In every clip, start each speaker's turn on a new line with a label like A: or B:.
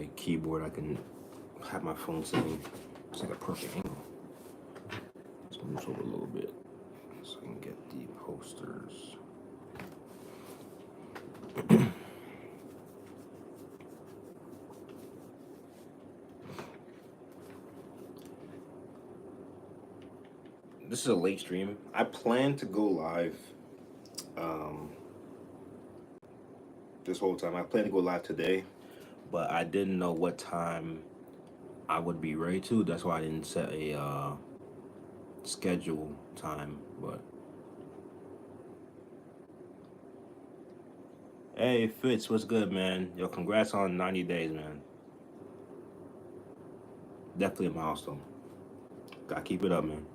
A: my keyboard, I can have my phone sitting. It's like a perfect angle. Let's move this over a little bit so I can get the posters. This is a late stream. I plan to go live this whole time. I plan to go live today, but I didn't know what time I would be ready to. That's why I didn't set a schedule time. But hey, Fitz, what's good, man? Yo, congrats on 90 days, man. Definitely a milestone. Gotta keep it up, man.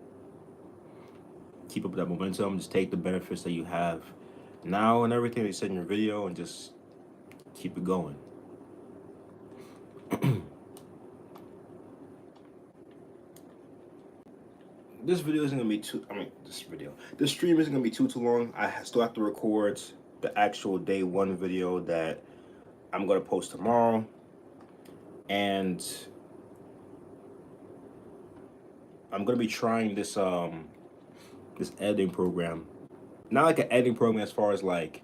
A: Keep up that momentum. Just take the benefits that you have now and everything that you said in your video and just keep it going. This video isn't gonna be this stream isn't gonna be too long. I still have to record the actual day one video that I'm gonna post tomorrow, and I'm gonna be trying this this editing program. Not like an editing program as far as like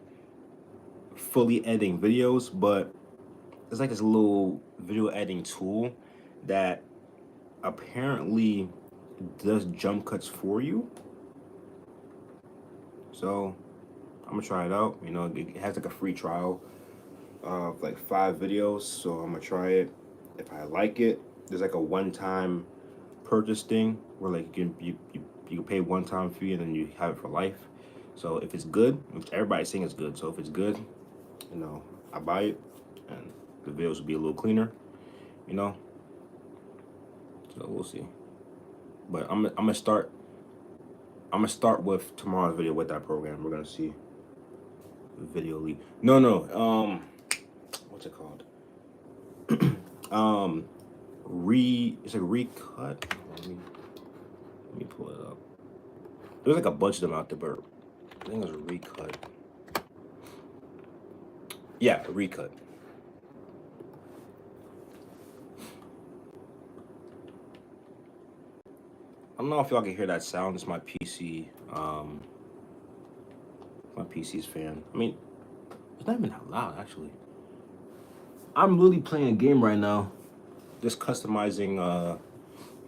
A: fully editing videos, but it's like this little video editing tool that apparently does jump cuts for you. So I'm gonna try it out. You know, it has like a free trial of like 5 videos, so I'm gonna try it. If I like it, there's like a one-time purchase thing where like you can pay one-time fee and then you have it for life. So if it's good, if everybody's saying it's good, so if it's good, you know, I buy it and the videos will be a little cleaner, you know. So we'll see. But I'm gonna start with tomorrow's video with that program. We're gonna see video lead. No, what's it called? It's like recut. Let me pull it up. There's like a bunch of them out there, but I think it was a recut. Yeah, a recut. I don't know if y'all can hear that sound. It's my PC. My PC's fan. I mean, it's not even that loud, actually. I'm really playing a game right now. Just customizing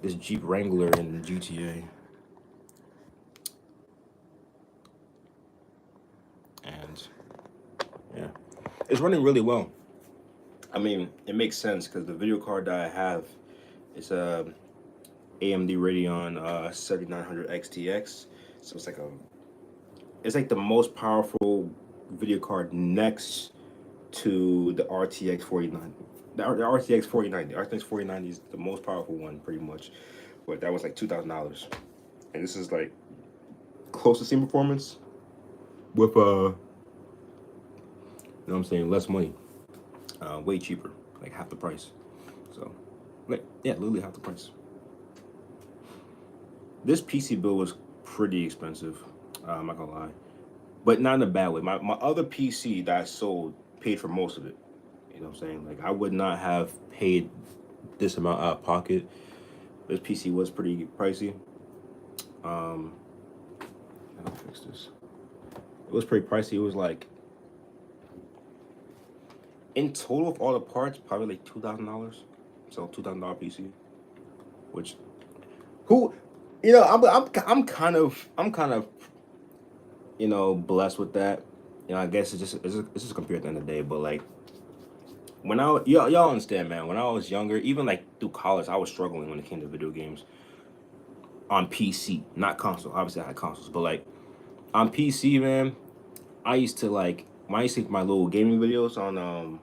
A: this Jeep Wrangler in GTA. And yeah, it's running really well. I mean, it makes sense because the video card that I have is a AMD Radeon 7900 XTX. So it's like the most powerful video card next to the RTX 4090. The RTX 4090. The RTX 4090 is the most powerful one, pretty much. But that was like $2,000, and this is like close to same performance with you know what I'm saying, less money, way cheaper, like half the price. So, like, yeah, literally half the price. This PC build was pretty expensive. I'm not gonna lie, but not in a bad way. My other PC that I sold paid for most of it. You know what I'm saying? Like, I would not have paid this amount out of pocket. This PC was pretty pricey. I'll fix this. It was pretty pricey. It was like, in total of all the parts, probably like $2,000. So $2,000 PC, which, you know, I'm kind of you know, blessed with that. You know, I guess it's just a computer at the end of the day. But like, when y'all understand, man. When I was younger, even like through college, I was struggling when it came to video games on PC, not console. Obviously, I had consoles, but like on PC, man, I used to like when I used to make my little gaming videos on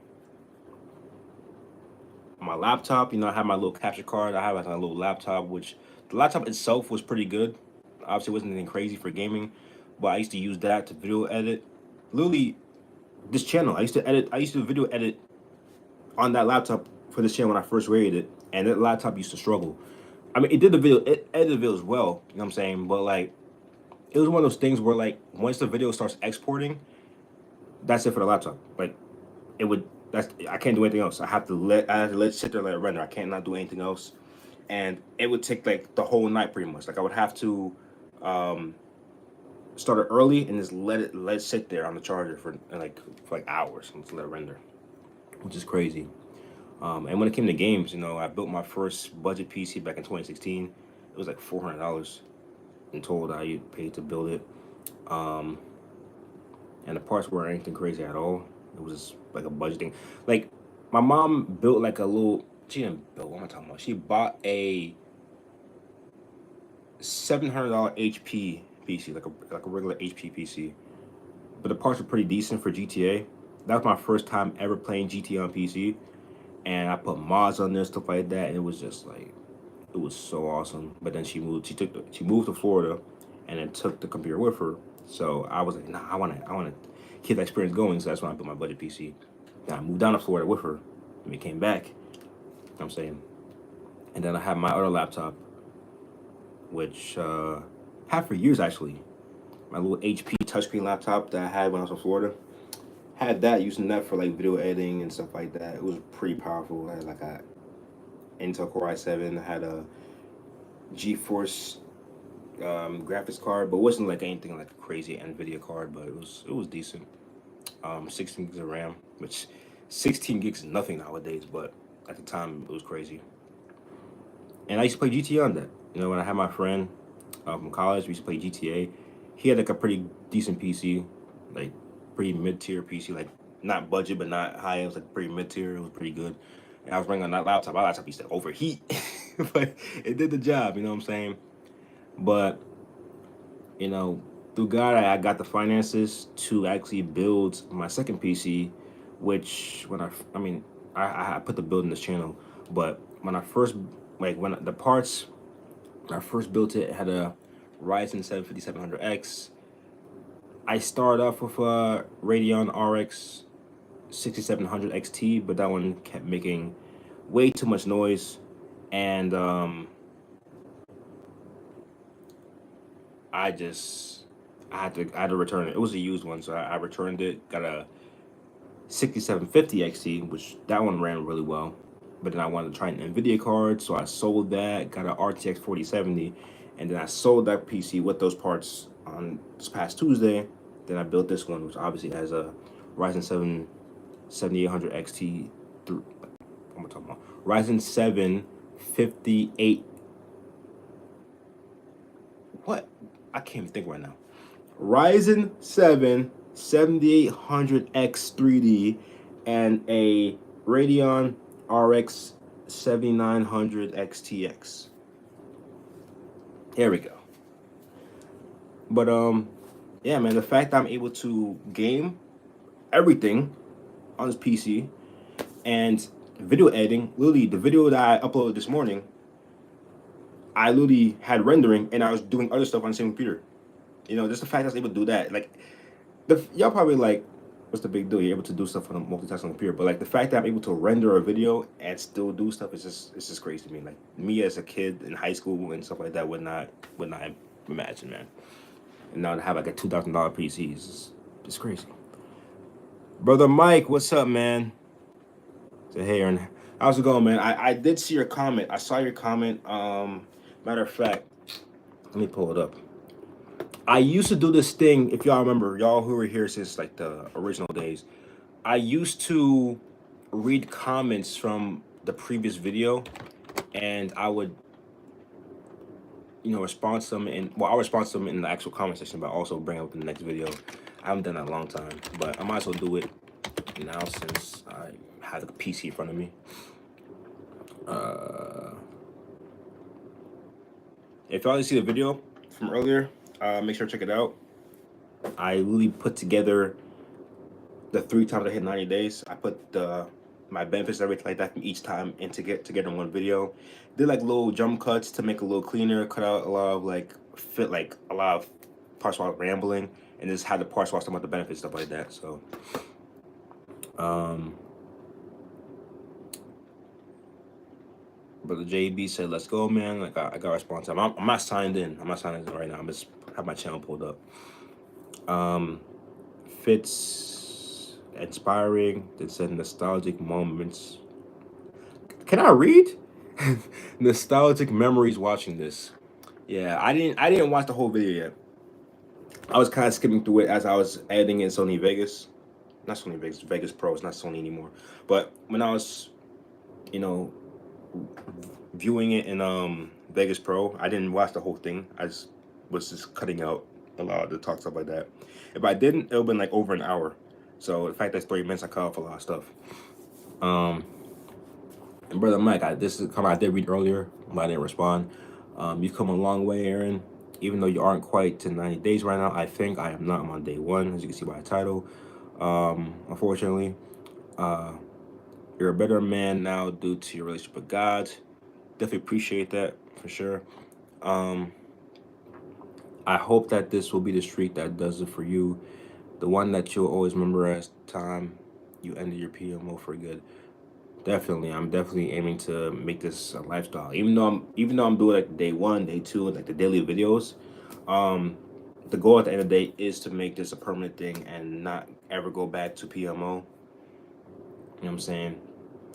A: my laptop. You know, I had my little capture card. I have like a little laptop, which the laptop itself was pretty good. Obviously, it wasn't anything crazy for gaming, but I used to use that to video edit. Literally, this channel, I used to video edit on that laptop for this channel when I first rated it, and that laptop used to struggle. I mean, it edited the videos well, you know what I'm saying? But like, it was one of those things where like once the video starts exporting, that's it for the laptop. Like, it would I can't do anything else. I have to let it sit there, let it render. I can't not do anything else, and it would take like the whole night pretty much. Like I would have to um, start it early and just let it sit there on the charger for like hours and just let it render, which is crazy. And when it came to games, I built my first budget PC back in 2016. It was like $400 in total that I paid to build it. Um, and the parts weren't anything crazy at all. It was like a budgeting. Like my mom built like a little. She didn't build. What am I talking about? She bought a $700 HP PC, like a regular HP PC. But the parts were pretty decent for GTA. That was my first time ever playing GTA on PC, and I put mods on there, stuff like that, and it was just like it was so awesome. But then she moved. She moved to Florida, and then took the computer with her. So I was like, nah, I want to keep that experience going. So that's when I built my budget PC. Then I moved down to Florida with her, and we came back. You know what I'm saying, and then I had my other laptop, which had for years actually. My little HP touchscreen laptop that I had when I was in Florida. Had that, using that for like video editing and stuff like that. It was pretty powerful. I had like a Intel Core i7. I had a GeForce graphics card, but it wasn't like anything like a crazy NVIDIA card. But it was decent. 16 gigs of RAM, which 16 gigs is nothing nowadays, but at the time it was crazy. And I used to play GTA on that. When I had my friend from college, we used to play GTA. He had like a pretty decent PC, like pretty mid-tier PC, like not budget but not high. It was like pretty mid-tier. It was pretty good. And I was running on that laptop. My laptop used to overheat, but it did the job. You know what I'm saying? But you know, through God, I got the finances to actually build my second PC, which I mean, I put the build in this channel, but when I first, like when the parts, when I first built it, it had a Ryzen 7 5700X. I started off with a Radeon RX 6700 XT, but that one kept making way too much noise, and I just I had to return it. It was a used one, so I returned it. Got a 6750 XT, which that one ran really well. But then I wanted to try an NVIDIA card, so I sold that. Got an RTX 4070, and then I sold that PC with those parts on this past Tuesday. Then I built this one, which obviously has a Ryzen 7 7800 XT. What am I talking about? Ryzen 7 58. What? I can't even think right now. Ryzen 7 7800X 3D and a Radeon RX 7900 XTX. Here we go. But yeah, man, the fact that I'm able to game everything on this PC and video editing, literally the video that I uploaded this morning, I literally had rendering and I was doing other stuff on the same computer. Just the fact that I was able to do that, like, y'all probably like, what's the big deal? You're able to do stuff on a multitasking computer, but like the fact that I'm able to render a video and still do stuff is it's just crazy to me. Like me as a kid in high school and stuff like that would not imagine, man. And now to have like a $2,000 PC is just crazy. Brother Mike, what's up, man? Say hey, Aaron. How's it going, man? I did see your comment. I saw your comment. Matter of fact, let me pull it up. I used to do this thing, if y'all remember, y'all who were here since like the original days. I used to read comments from the previous video, and I would, respond to them I'll respond to them in the actual comment section, but also bring up in the next video. I haven't done that in a long time, but I might as well do it now since I have the PC in front of me. If y'all didn't see the video from earlier, make sure to check it out. I really put together the 3 times I hit 90 days. I put my benefits and everything like that from each time and to get together in one video. Did like little jump cuts to make it a little cleaner, cut out a lot of a lot of parts while rambling, and just had the parts while talking about the benefits, stuff like that. So Brother JB said, "Let's go, man." Like I got a response. I'm not signed in. I'm not signed in right now. I'm just have my channel pulled up. Fitz inspiring. It said nostalgic moments. Can I read? Nostalgic memories watching this. Yeah, I didn't watch the whole video yet. I was kind of skimming through it as I was editing in Sony Vegas. Not Sony Vegas, Vegas Pro. It's not Sony anymore. But when I was, you know, viewing it in Vegas Pro, I didn't watch the whole thing. I just was just cutting out a lot of the talk, stuff like that. If I didn't, it would have been like over an hour. So the fact that it's 30 minutes, I cut off a lot of stuff. Um, and brother Mike, this is a comment I did read earlier, but I didn't respond. You've come a long way, Aaron. Even though you aren't quite to 90 days right now, I think I am not. I'm on day one, as you can see by the title. Unfortunately, you're a better man now due to your relationship with God. Definitely appreciate that for sure. Um, I hope that this will be the streak that does it for you, the one that you'll always remember as time you ended your PMO for good. Definitely, I'm definitely aiming to make this a lifestyle. Even though I'm doing like day one, day two, like the daily videos. Um, the goal at the end of the day is to make this a permanent thing and not ever go back to PMO. You know what I'm saying?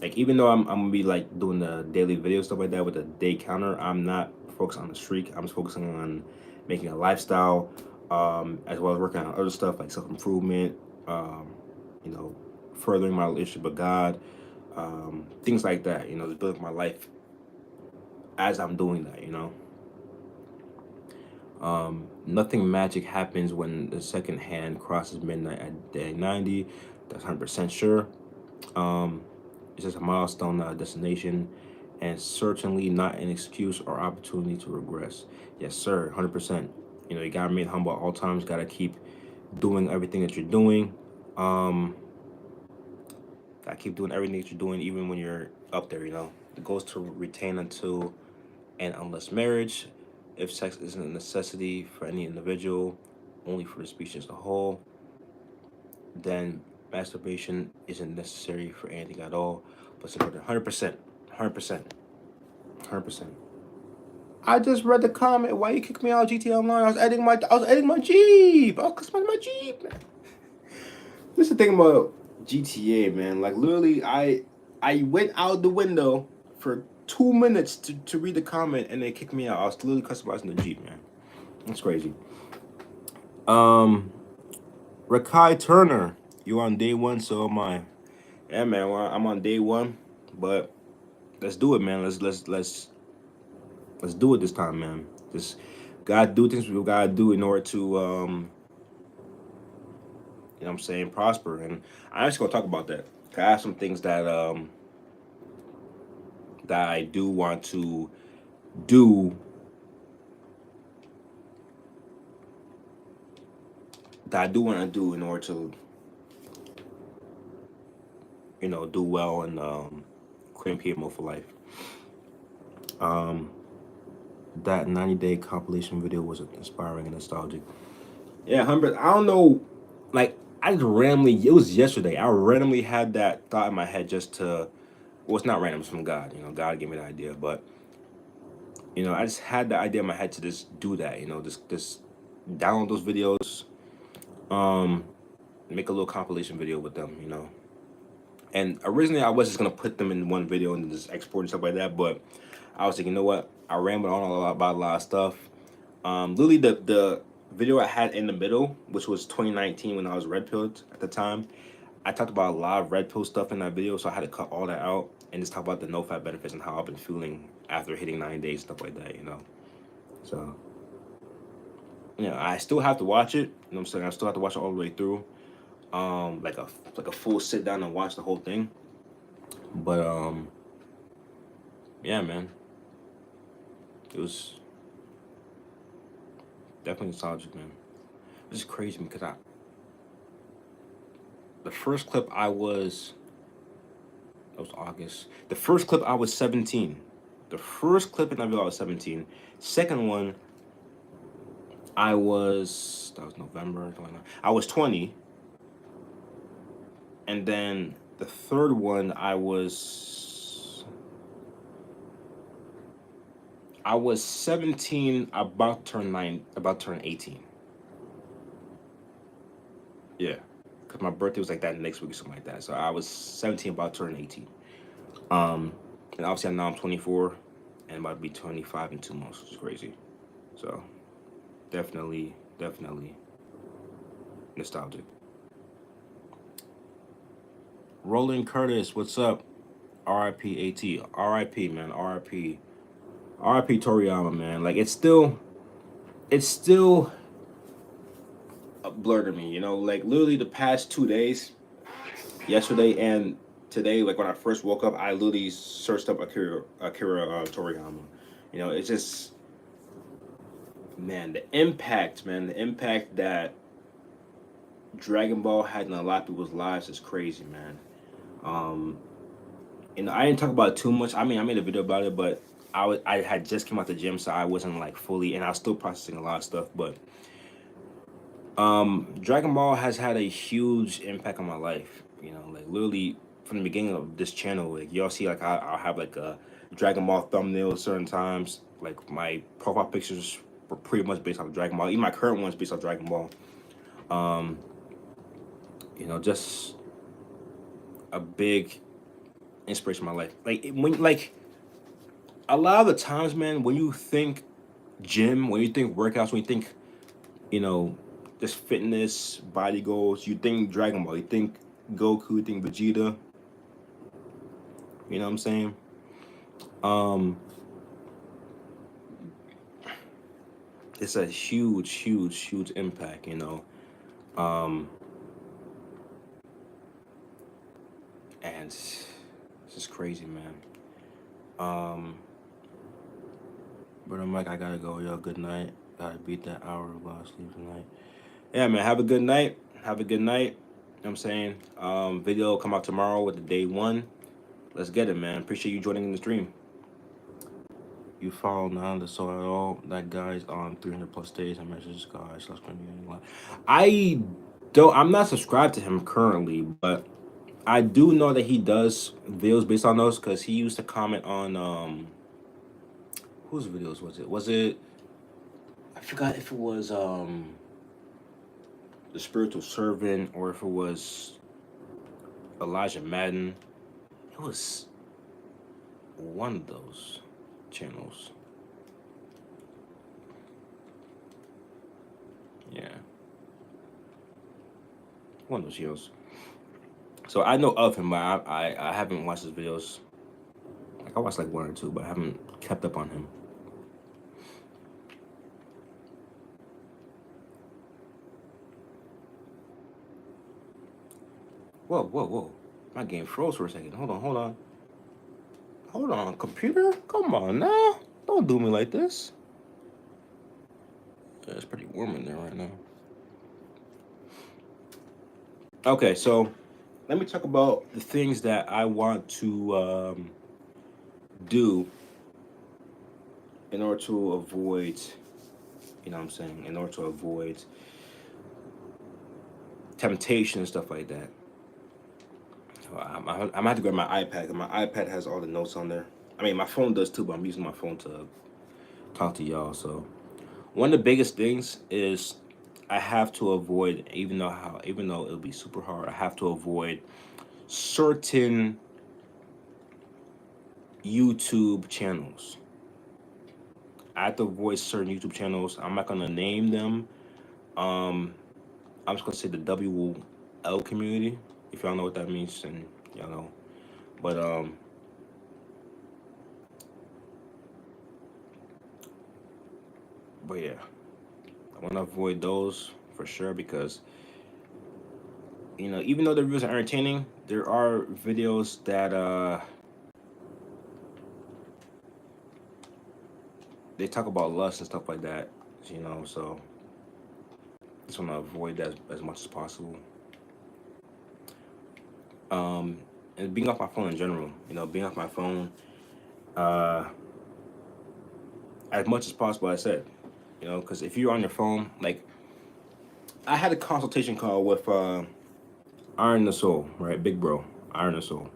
A: Like even though I'm gonna be like doing the daily video stuff like that with a day counter, I'm not focused on the streak. I'm just focusing on making a lifestyle, as well as working on other stuff like self improvement, um, you know, furthering my relationship with God, things like that. You know, just building my life as I'm doing that. You know, nothing magic happens when the second hand crosses midnight at day 90. That's 100% sure. Um, it's just a milestone, not a destination, and certainly not an excuse or opportunity to regress. Yes, sir, 100%. You know, you gotta remain humble at all times. Gotta keep doing everything that you're doing. Um, gotta keep doing everything that you're doing, even when you're up there. You know, the goal is to retain until and unless marriage. If sex isn't a necessity for any individual, only for the species as a whole, then masturbation isn't necessary for anything at all. But support 100%, 100%, 100%. I just read the comment. Why you kicked me out of GTA Online? I was editing my Jeep. I was customizing my Jeep. Man. This is the thing about GTA, man. Like literally, I went out the window for 2 minutes to read the comment, and they kicked me out. I was literally customizing the Jeep, man. That's crazy. Um, Rakai Turner, you on day one, so am I. Yeah, man. Well, I'm on day one, but let's do it, man. Let's do it this time, man. Just gotta do things we gotta do in order to you know what I'm saying, prosper. And I'm just gonna talk about that. 'Cause I have some things that I do want to do, that I do want to do in order to, you know, do well and claim PMO for life. Um, that 90-day compilation video was inspiring and nostalgic. Yeah, 100. I don't know, like I just randomly. It was yesterday. I randomly had that thought in my head just to. Well, it's not random. It's from God. You know, God gave me the idea, but you know, I just had the idea in my head to just do that. You know, just download those videos, um, make a little compilation video with them. You know, and originally I was just gonna put them in one video and just export and stuff like that, but I was thinking, you know what? I rambled on a lot about a lot of stuff. Literally the video I had in the middle, which was 2019 when I was red pilled at the time, I talked about a lot of red pill stuff in that video, so I had to cut all that out and just talk about the NoFap benefits and how I've been feeling after hitting 9 days, stuff like that, you know. So, you know, I still have to watch it. You know what I'm saying? I still have to watch it all the way through. Like a full sit down and watch the whole thing. But yeah, man, it was definitely nostalgic, man. It's crazy because the first clip I was, that was August. The first clip I was 17. The first clip in that video I was 17. Second one, that was November. I was 20. And then the third one, I was 17, about to turn 18. Yeah, because my birthday was like that next week or something like that. So I was 17, about to turn 18. And obviously now I'm 24 and about to be 25 in 2 months, which is crazy. So definitely nostalgic. Roland Curtis, what's up? RIP AT. RIP, man. RIP. RIP Toriyama, man. Like it's still a blur to me, like literally the past 2 days, yesterday and today, like when I first woke up, I literally searched up Akira Toriyama. It's just, man, the impact that Dragon Ball had in a lot of people's lives is crazy, man. Um, I didn't talk about it too much. I mean, I made a video about it, but I had just came out the gym, so I wasn't like fully, and I was still processing a lot of stuff. But Dragon Ball has had a huge impact on my life. Like literally from the beginning of this channel, like y'all see, like I'll have like a Dragon Ball thumbnail at certain times. Like my profile pictures were pretty much based off of Dragon Ball. Even my current one's based off Dragon Ball. Um, just a big inspiration in my life. Like a lot of the times, man, when you think gym, when you think workouts, when you think, you know, just fitness, body goals, you think Dragon Ball, you think Goku, you think Vegeta. You know what I'm saying? Um, it's a huge impact, Um, and it's just crazy, man. Um, but I'm like, I gotta go, yo. Good night. Gotta beat that hour while I sleep tonight. Yeah, man. Have a good night. Have a good night. You know what I'm saying? Video will come out tomorrow with the day one. Let's get it, man. Appreciate you joining in the stream. You follow none the soul at all. That guy's on 300 plus days. I message guys. I don't. I'm not subscribed to him currently, but I do know that he does videos based on those because he used to comment on whose videos was it? Was it, I forgot if it was the Spiritual Servant or if it was Elijah Madden. It was one of those channels. Yeah. One of those channels. So I know of him, but I haven't watched his videos. Like I watched like one or two, but I haven't kept up on him. Whoa. My game froze for a second. Hold on, computer? Come on now. Don't do me like this. Yeah, it's pretty warm in there right now. Okay, so let me talk about the things that I want to do in order to avoid, in order to avoid temptation and stuff like that. I'm gonna have to grab my iPad. My iPad has all the notes on there. I mean, my phone does too, but I'm using my phone to talk to y'all. So one of the biggest things is I have to avoid, even though it'll be super hard, I have to avoid certain YouTube channels. I have to avoid certain YouTube channels. I'm not gonna name them. Um, I'm just gonna say the WL community. If y'all know what that means, and y'all know. But yeah, I want to avoid those for sure because even though the reviews are entertaining, there are videos that they talk about lust and stuff like that. So just want to avoid that as much as possible. And being off my phone in general, being off my phone uh, as much as possible. I said, because if you're on your phone, like I had a consultation call with Iron the Soul, right, big bro, Iron the Soul.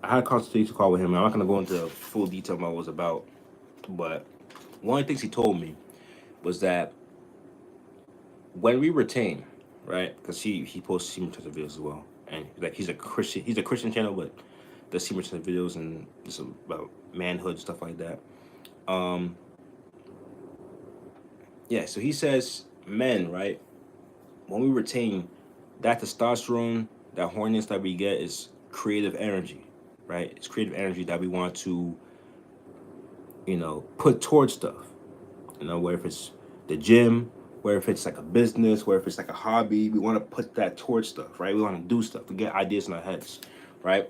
A: I had a consultation call with him. I'm not gonna go into full detail about what it was about, but one of the things he told me was that when we retain, right? Because he posts semen retention videos as well, and like he's a Christian channel, but does semen retention videos and just about manhood stuff like that. Um, yeah, so he says men, right? When we retain that testosterone, that horniness that we get is creative energy, right? It's creative energy that we want to, put towards stuff. Where if it's the gym, where if it's like a business, where if it's like a hobby, we want to put that towards stuff, right? We want to do stuff. We get ideas in our heads, right?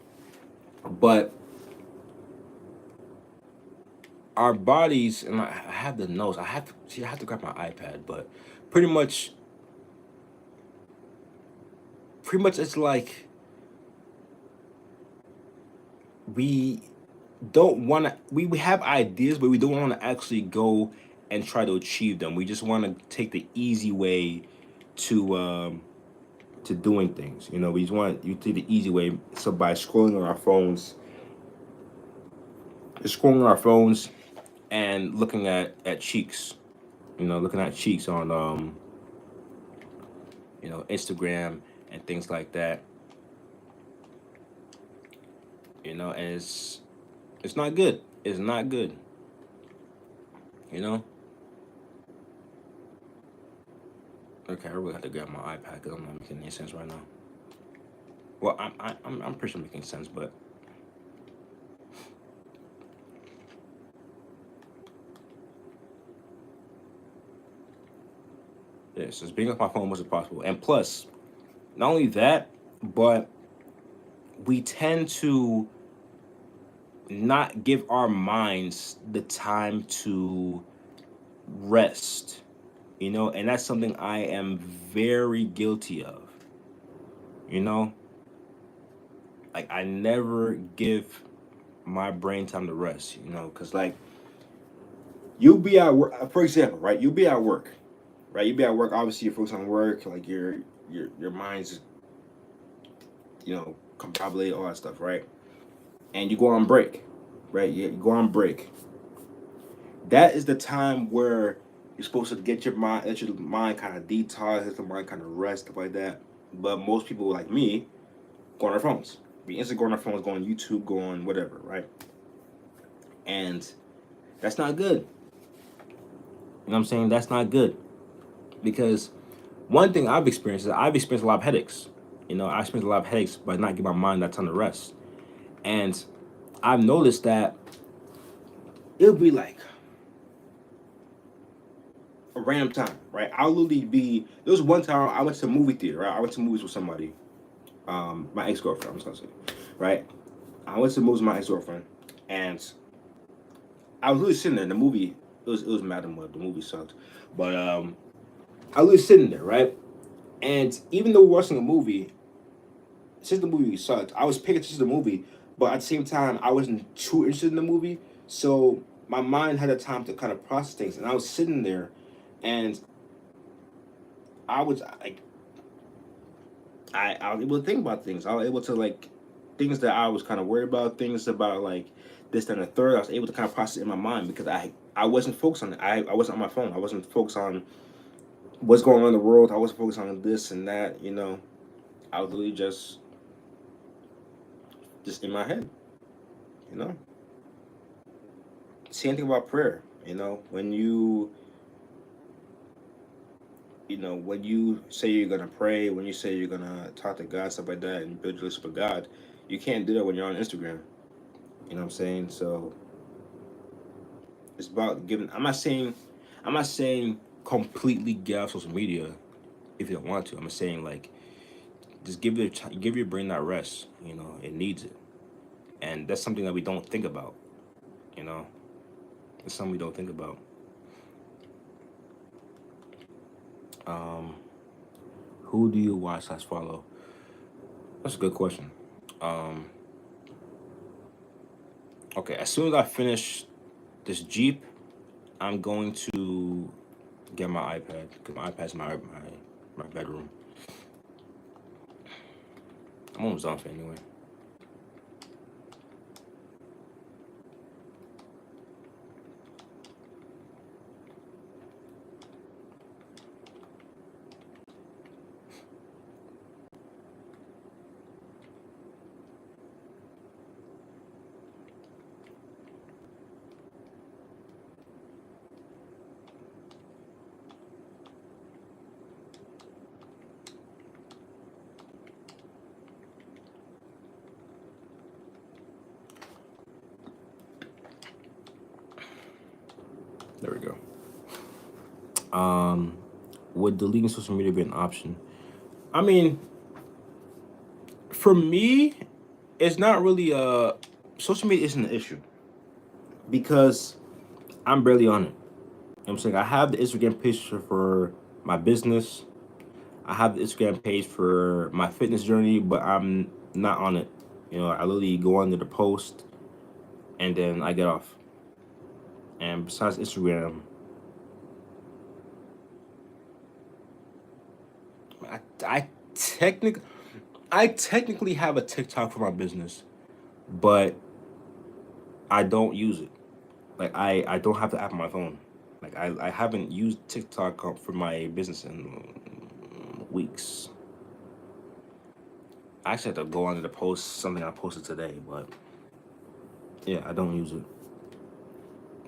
A: But our bodies, and I have the notes. I have to grab my iPad, but pretty much, it's like we don't want to. We have ideas, but we don't want to actually go and try to achieve them. We just want to take the easy way to doing things. We just want you to take the easy way. So by scrolling on our phones and looking at cheeks, looking at cheeks on Instagram and things like that. And it's not good. It's not good. You know. Okay, I really have to grab my iPad because I'm not making any sense right now. Well, I'm pretty sure making sense, but yes, just being off my phone was possible. And plus, not only that, but we tend to not give our minds the time to rest, and that's something I am very guilty of. You know, like I never give my brain time to rest, because like you'll be at work, for example, right? You'll be at work, right? You'll be at work. Obviously, you're focused on work, like your mind's, combobulated, all that stuff, right? And you go on break, right? You go on break. That is the time where you're supposed to let your mind kind of detox, let the mind kind of rest, stuff like that. But most people like me go on their phones. We instantly go on our phones, go on YouTube, go on whatever, right? And that's not good. You know what I'm saying? That's not good. Because one thing I've experienced is I've experienced a lot of headaches. I experienced a lot of headaches by not giving my mind that time to rest. And I've noticed that it'll be like a random time, right? I'll literally be. There was one time I went to a movie theater, right? I went to movies with somebody, my ex girlfriend. I'm just gonna say, right? I went to movies with my ex girlfriend, and I was really sitting there in the movie. It was Madam Web. The movie sucked, but I was sitting there, right? And even though we're watching a movie, since the movie sucked, I was paying attention to the movie, but at the same time, I wasn't too interested in the movie. So my mind had a time to kind of process things, and I was sitting there, and I was like, I was able to think about things. I was able to like things that I was kind of worried about, things about like this, that, and the third. I was able to kind of process it in my mind because I wasn't focused on it. I wasn't on my phone. I wasn't focused on what's going on in the world. I wasn't focused on this and that. I was literally just in my head. You know. Same thing about prayer. When you say you're gonna pray, when you say you're gonna talk to God, stuff like that, and build your relationship with God, you can't do that when you're on Instagram. You know what I'm saying? So it's about giving. I'm not saying completely get off social media if you don't want to. I'm saying like just give your brain that rest. It needs it, and that's something that we don't think about. You know, it's something we don't think about. Um, who do you watch/follow? That's a good question. Um, okay, as soon as I finish this Jeep, I'm going to get my iPad because my iPad's in my bedroom. I'm almost off anyway. There we go. Would deleting social media be an option? I mean, for me, it's not really social media isn't an issue because I'm barely on it. You know what I'm saying? I have the Instagram page for my business. I have the Instagram page for my fitness journey, but I'm not on it. You know, I literally go under the post and then I get off. And besides Instagram, I, I technically I technically have a TikTok for my business, but I don't use it. Like I don't have the app on my phone. Like I haven't used TikTok for my business in weeks. I actually had to go under the post something I posted today, but yeah, I don't use it.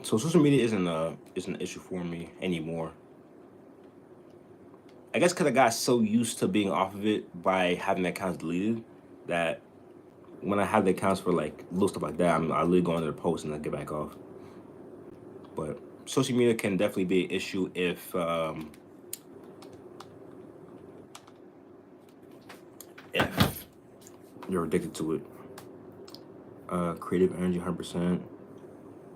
A: So social media isn't an issue for me anymore. I guess because I got so used to being off of it by having the accounts deleted that when I have the accounts for like little stuff like that, I literally go under the post and then get back off. But social media can definitely be an issue if you're addicted to it. Creative energy, 100%.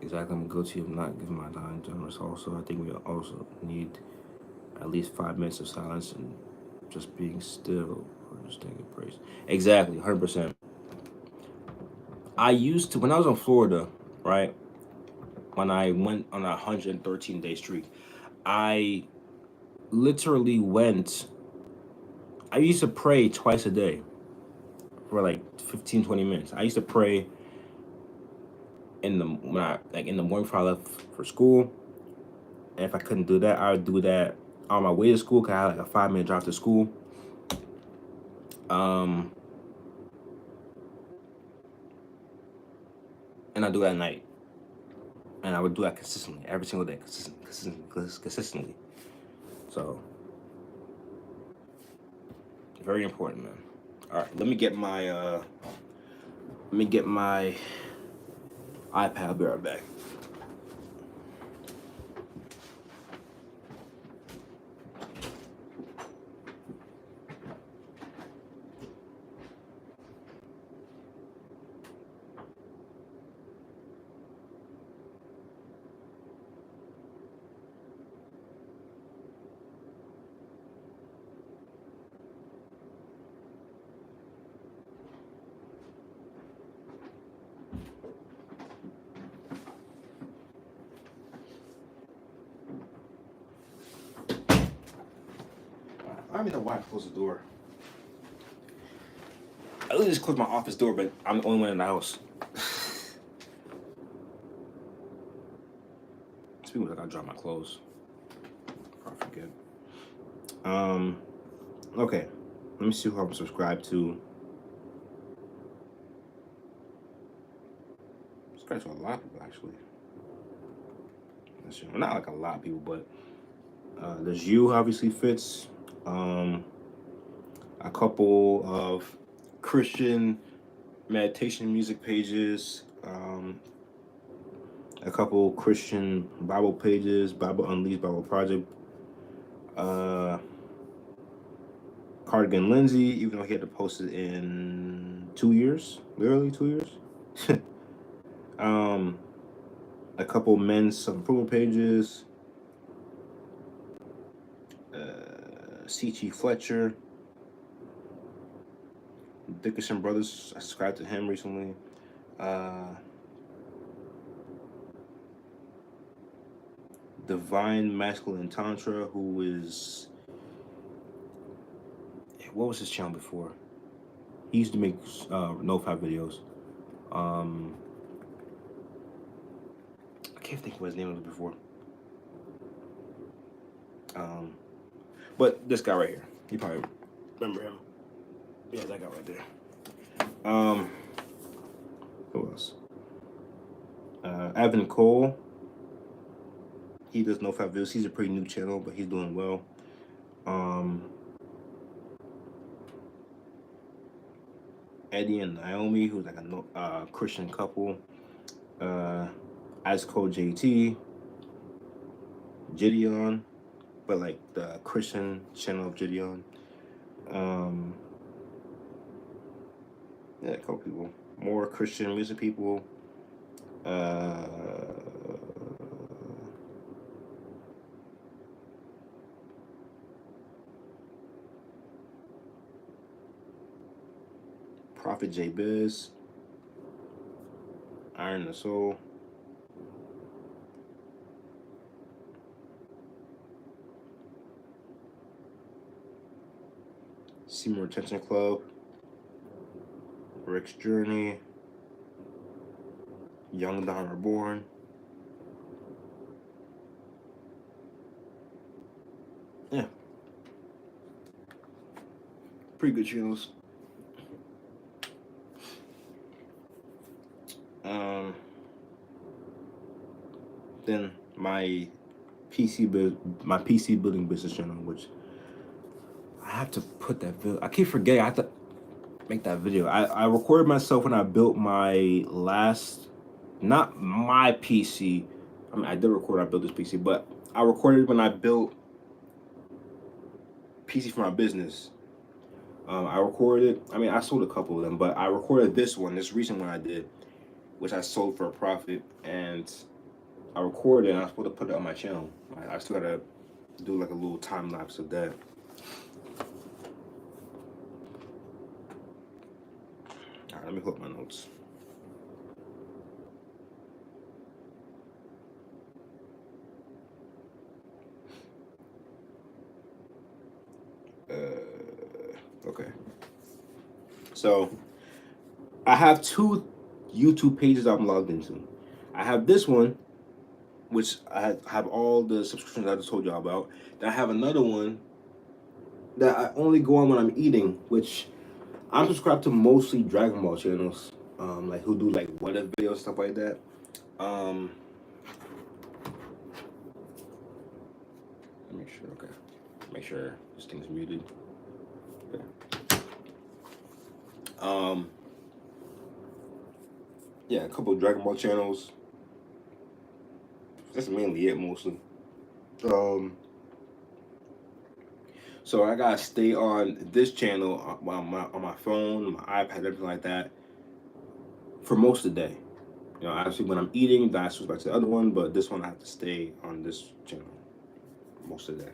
A: Exactly, I'm guilty of not giving my time generous. Also, I think we also need at least 5 minutes of silence and just being still or just taking a praise. Exactly, 100%. I used to when I was in Florida, right? When I went on a 113-day streak, I literally went. I used to pray twice a day for like 15, 20 minutes. I used to pray in the when I like in the morning before I left for school. And if I couldn't do that, I would do that on my way to school because I had like a 5 minute drive to school. Um, and I do that at night, and I would do that consistently every single day, consistently. So very important, man. All right, let me get my iPad. I'll be right back. I don't even know why I closed the door. I literally just closed my office door, but I'm the only one in the house. Speaking of, I gotta drop my clothes. I forget. Um, okay. Let me see who I'm subscribed to. Subscribed to a lot of people actually. Well, not like a lot of people, but there's you obviously fits. A couple of Christian meditation music pages. A couple Christian Bible pages, Bible Unleashed, Bible Project. Cardigan Lindsay, even though he had to post it in 2 years, literally 2 years. um, a couple men's self-improvement pages. C.T. Fletcher, Dickerson Brothers. I subscribed to him recently. Divine Masculine Tantra, who is what was his channel before? He used to make NoFap videos. I can't think of what his name was before. But this guy right here, you probably remember him. Yeah, that guy right there. Who else? Evan Cole. He does NoFap videos. He's a pretty new channel, but he's doing well. Eddie and Naomi, who's like a Christian couple. Ice Cold JT. Gideon, but like the Christian channel of Gideon. Yeah, a couple people. More Christian music people. Prophet J Biz, Iron the Soul. Seymour Retention Club, Rick's Journey, Young Don Reborn. Yeah. Pretty good channels. Then my PC building business channel, which I have to put that video. I keep forgetting. I have to make that video. I recorded myself when I built my last, not my PC. I mean, I did record when I built this PC, but I recorded when I built PC for my business. I recorded. I mean, I sold a couple of them, but I recorded this recent one I did, which I sold for a profit, and I recorded it, and I was supposed to put it on my channel. I still gotta do like a little time lapse of that. All right, let me put my notes. Okay. So I have 2 YouTube pages I'm logged into. I have this one, which I have all the subscriptions I just told y'all about. Then I have another one that I only go on when I'm eating, which I'm subscribed to mostly Dragon Ball channels, like who do like what if videos, stuff like that. Let me make sure. Okay, make sure this thing's muted. Okay. Yeah, a couple of Dragon Ball channels. That's mainly it, mostly. So I gotta stay on this channel on my phone, my iPad, everything like that, for most of the day. You know, obviously when I'm eating, then I switch back to the other one, but this one I have to stay on this channel most of the day.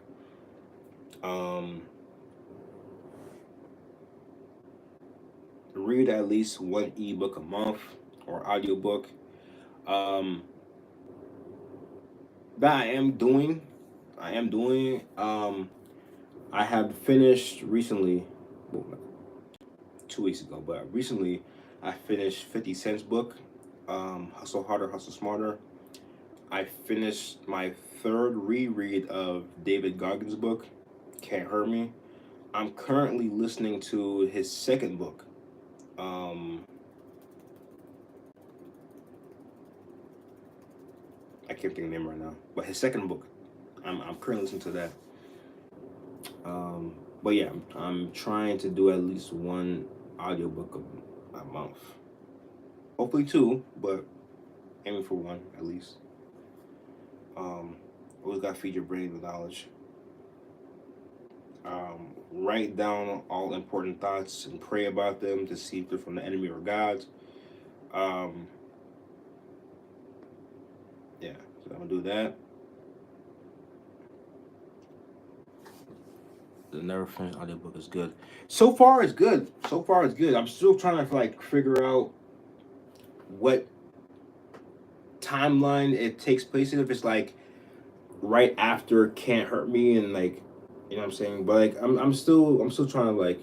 A: Read at least 1 ebook a month or audiobook. That I am doing. I have finished recently, well, 2 weeks ago, but recently I finished 50 Cent's book, Hustle Harder, Hustle Smarter. I finished my 3rd reread of David Goggins' book, Can't Hurt Me. I'm currently listening to his 2nd book. I can't think of the name right now, but his 2nd book. I'm currently listening to that. But yeah, I'm trying to do at least 1 audiobook a month. Hopefully 2, but aiming for 1 at least. Always gotta feed your brain with knowledge. Write down all important thoughts and pray about them to see if they're from the enemy or God. Yeah, so I'm gonna do that. The Never Finished audiobook is good. So far, it's good. I'm still trying to like figure out what timeline it takes place in. If it's like right after Can't Hurt Me, and like, you know what I'm saying. But like, I'm still trying to like.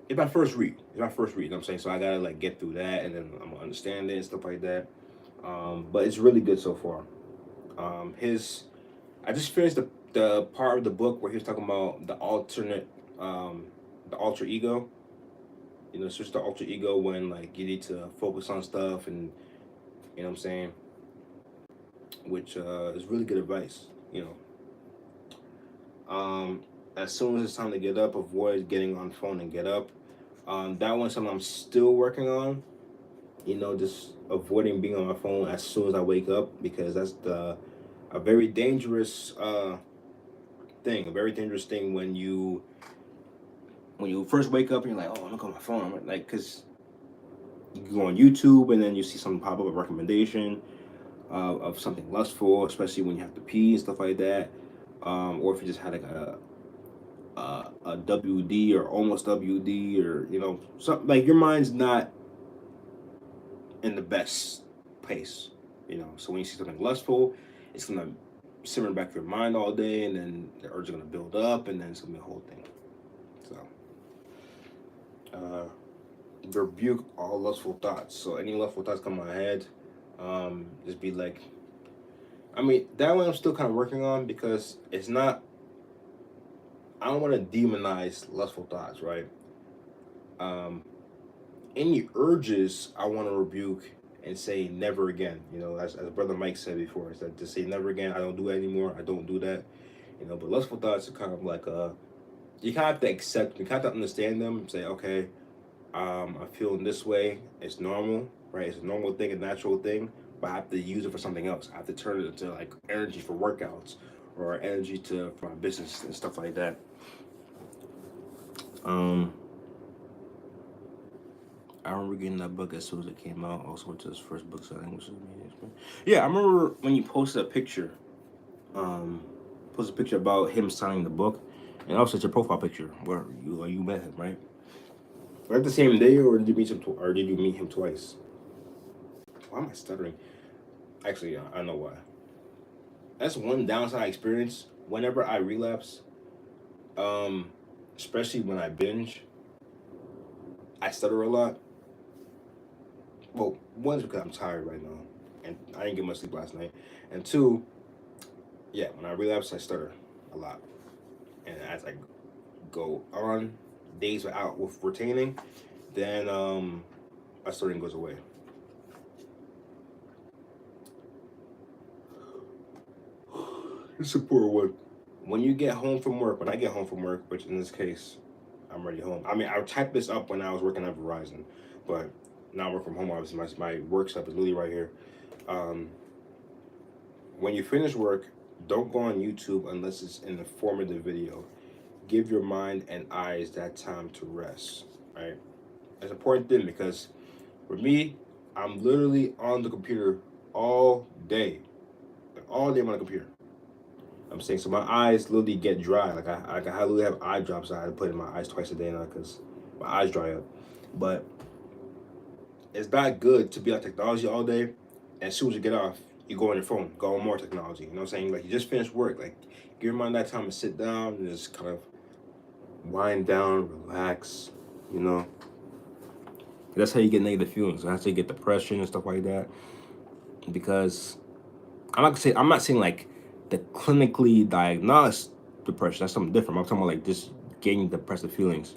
A: It's my first read. You know what I'm saying? So I gotta like get through that, and then I'm gonna understand it and stuff like that. But it's really good so far. I just finished the part of the book where he was talking about the alternate, the alter ego. You know, switch the alter ego when like you need to focus on stuff, and you know what I'm saying, which is really good advice. You know, as soon as it's time to get up, avoid getting on phone and get up. That one's something I'm still working on. You know, just avoiding being on my phone as soon as I wake up, because that's the a very dangerous thing. A very dangerous thing when you first wake up and you're like, oh, I'm gonna on my phone. I'm like, cause you go on YouTube and then you see something pop up, a recommendation of something lustful, especially when you have to pee and stuff like that, or if you just had like a WD or almost WD, or something like your mind's not in the best place, So when you see something lustful, it's gonna simmer in the back of your mind all day, and then the urge is gonna build up, and then it's gonna be a whole thing. So, rebuke all lustful thoughts. So any lustful thoughts come in my head, just be like, I mean, that one I'm still kind of working on, because it's not. I don't want to demonize lustful thoughts, right? Any urges I want to rebuke and say never again. As Brother Mike said before, is that to say never again. I don't do it anymore. I don't do that. But lustful thoughts are kind of like you kind of have to accept. You kind of have to understand them. And say, okay, I'm feeling this way. It's normal, right? It's a normal thing, a natural thing. But I have to use it for something else. I have to turn it into like energy for workouts, or energy for my business and stuff like that. I remember getting that book as soon as it came out. Also went to his first book signing, which is amazing. Yeah, I remember when you posted a picture. Posted a picture about him signing the book, and also it's your profile picture where you met him, right? Right the same day, or did you meet him? Or did you meet him twice? Why am I stuttering? Actually, I know why. That's one downside I experience whenever I relapse. Especially when I binge, I stutter a lot. Well, one's because I'm tired right now, and I didn't get much sleep last night, and two, yeah, when I relapse, I stutter a lot, and as I go on days without with retaining, then my stuttering goes away. It's a poor one. When you get home from work, when I get home from work, which in this case, I'm already home. I mean, I typed this up when I was working at Verizon, but now I work from home. Obviously, my work stuff is literally right here. When you finish work, don't go on YouTube unless it's an informative video. Give your mind and eyes that time to rest, right? That's an important thing, because for me, I'm literally on the computer all day. All day I'm on the computer. I'm saying, so my eyes literally get dry. Like I literally have eye drops I put in my eyes twice a day now, because my eyes dry up. But it's not good to be on technology all day. And as soon as you get off, you go on your phone, go on more technology. You know what I'm saying? Like, you just finished work. Like, give your mind that time to sit down and just kind of wind down, relax, you know? That's how you get negative feelings. That's how you get depression and stuff like that. Because I'm not saying like the clinically diagnosed depression. That's something different. I'm talking about like just getting depressive feelings.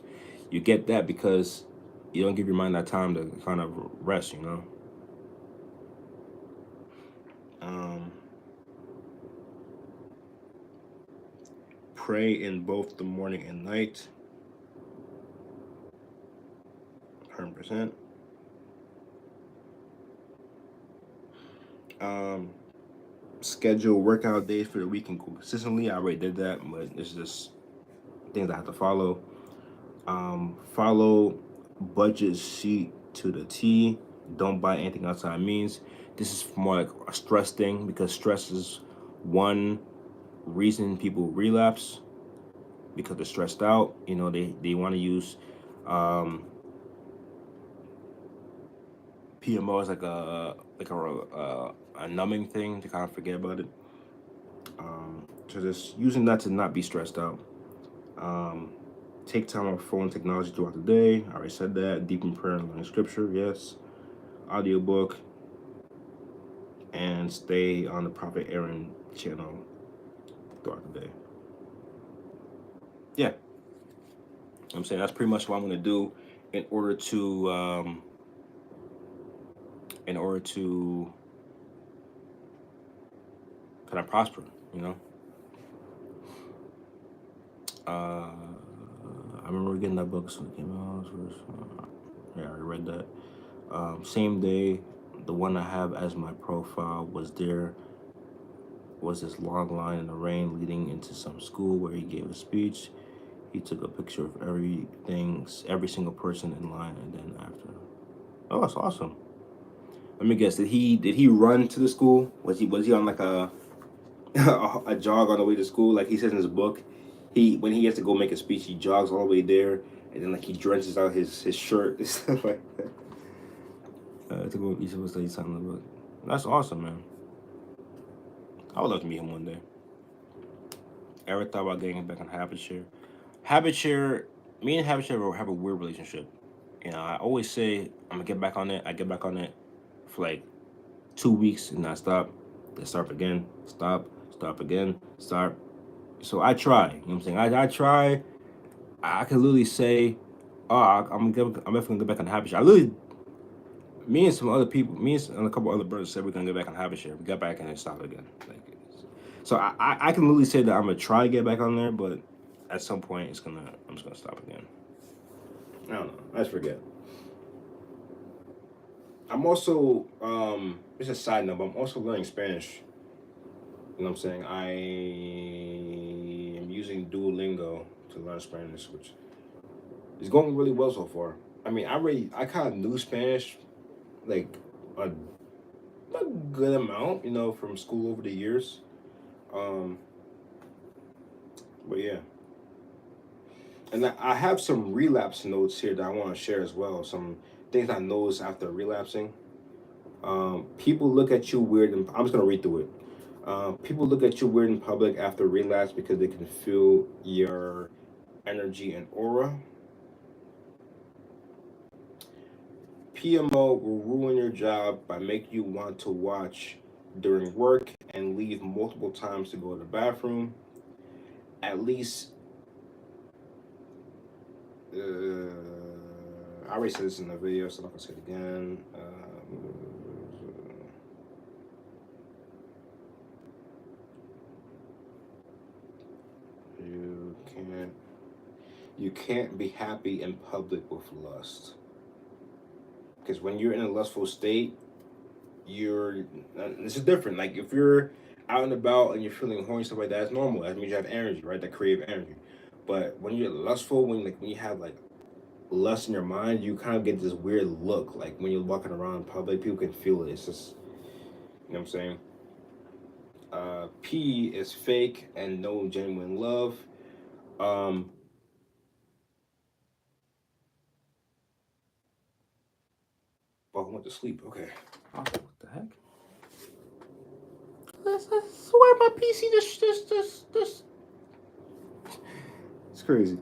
A: You get that because you don't give your mind that time to kind of rest, you know? Pray in both the morning and night. 100%. Schedule workout days for the week and consistently. I already did that, but it's just things I have to follow. Follow budget sheet to the T. Don't buy anything outside means. This is more like a stress thing, because stress is one reason people relapse, because they're stressed out. They want to use PMO as like a numbing thing to kind of forget about it. So just using that to not be stressed out. Take time off phone technology throughout the day. I already said that. Deep in prayer and learning scripture, yes. Audiobook. And stay on the Prophet Aaron channel throughout the day. Yeah. I'm saying that's pretty much what I'm gonna do in order to kind of prosper, you know. I remember getting that book when it came out. Yeah, I already read that. Same day, the one I have as my profile was was this long line in the rain leading into some school where he gave a speech. He took a picture of every single person in line, and then after. Oh, that's awesome. Let me guess. Did he run to the school? Was he on like a jog on the way to school? Like he says in his book, when he has to go make a speech, he jogs all the way there, and then like he drenches out his shirt and stuff like that. To go each of us study something in the book. That's awesome, man. I would love to meet him one day. Ever thought about getting back on Habit Share? Habit Share, me and Habit Share have a weird relationship. You know, I always say I'm gonna get back on it. I get back on it for like 2 weeks and I stop. Then start again. Stop again. Start. So I try. You know what I'm saying? I try. I can literally say, oh, I'm definitely gonna get back on Habit Share. I literally, me and some other people, me and a couple other brothers said we're gonna get back on Habit Share. We got back and then stop again. Like, so I can literally say that I'm gonna try to get back on there, but at some point I'm just gonna stop again. I don't know. I just forget. I'm also it's a side note, but I'm also learning Spanish. You know what I'm saying? I am using Duolingo to learn Spanish, which is going really well so far. I mean, I kind of knew Spanish like a, a good amount, you know, from school over the years. Um, but yeah. And I have some relapse notes here that I want to share as well. Some things I noticed after relapsing. People look at you weird, and I'm just gonna read through it. People look at you weird in public after relapse because they can feel your energy and aura. PMO will ruin your job by making you want to watch during work and leave multiple times to go to the bathroom. At least, I already said this in the video, so I'm not gonna say it again. You can't you can't be happy in public with lust. Because when you're in a lustful state, this is different. Like if you're out and about and you're feeling horny stuff like that, it's normal. That means you have energy, right? That creative energy. But when you're lustful, when you have like lust in your mind, you kind of get this weird look. Like when you're walking around in public, people can feel it. It's just, you know what I'm saying? P is fake and no genuine love. Um, I went to sleep. Okay. What the heck? I swear my PC this. It's crazy.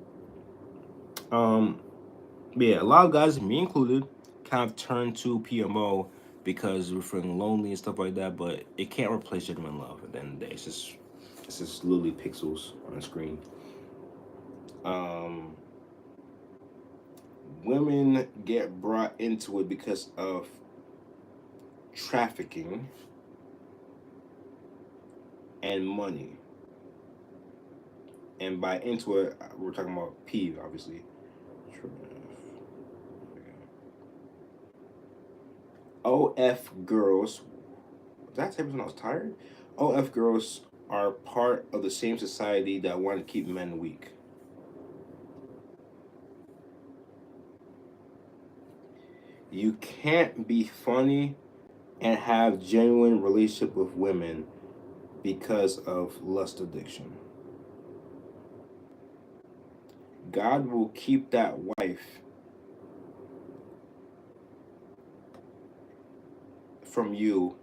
A: Yeah, a lot of guys, me included, kind of turn to PMO because we're feeling lonely and stuff like that. But it can't replace genuine love. At the end of the day, it's just literally pixels on the screen. Women get brought into it because of trafficking and money. And by into it, we're talking about P, obviously. OF girls, did I say when I was tired? OF girls are part of the same society that want to keep men weak. You can't be funny and have genuine relationship with women because of lust addiction. God will keep that wife from you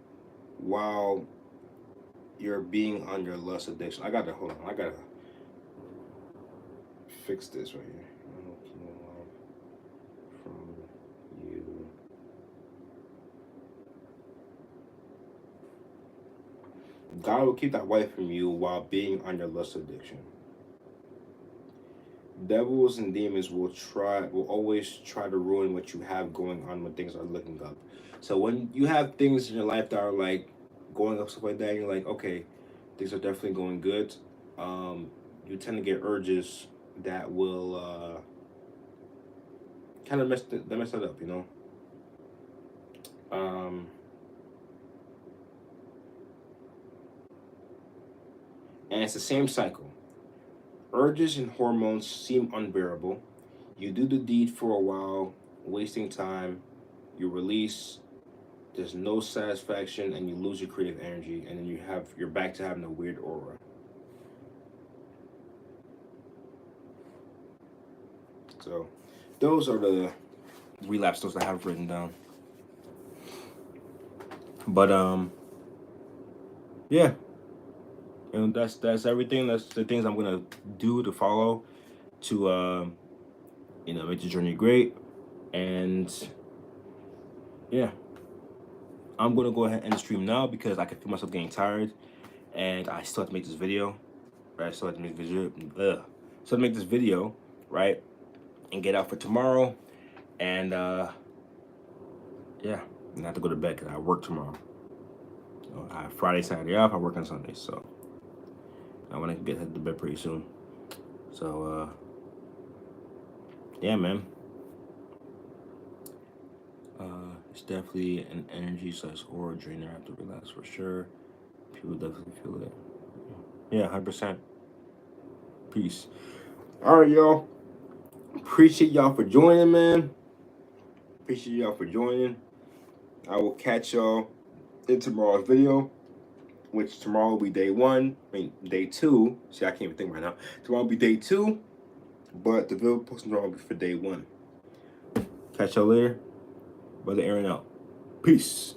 A: while you're being under lust addiction. I gotta hold on. I gotta fix this right here. From you. God will keep that wife from you while being under lust addiction. Devils and demons will always try to ruin what you have going on when things are looking up. So when you have things in your life that are like going up, stuff like that, and you're like, okay, things are definitely going good. You tend to get urges that will kind of mess that up, you know. Um, And it's the same cycle. Urges and hormones seem unbearable. You do the deed for a while, wasting time. You release. There's no satisfaction, and you lose your creative energy, and then you're back to having a weird aura. So, those are the relapse dose I have written down. But yeah, and that's everything. That's the things I'm gonna do to follow to make the journey great. And yeah, I'm gonna go ahead and end the stream now because I can feel myself getting tired, and I still have to make this video. Right, I still have to make video. So to make this video, right, and get out for tomorrow, and yeah, and I have to go to bed because I work tomorrow. So I have Friday, Saturday off. I work on Sunday, so I want to get head to bed pretty soon. So yeah, man. It's definitely an energy / aura drainer after relax for sure. People definitely feel it. Yeah, 100%. Peace. All right, y'all. Appreciate y'all for joining, man. Appreciate y'all for joining. I will catch y'all in tomorrow's video, which tomorrow will be day 1. I mean, day 2. See, I can't even think right now. Tomorrow will be day 2, but the video post tomorrow will be for day 1. Catch y'all later. Brother Aaron out. Peace.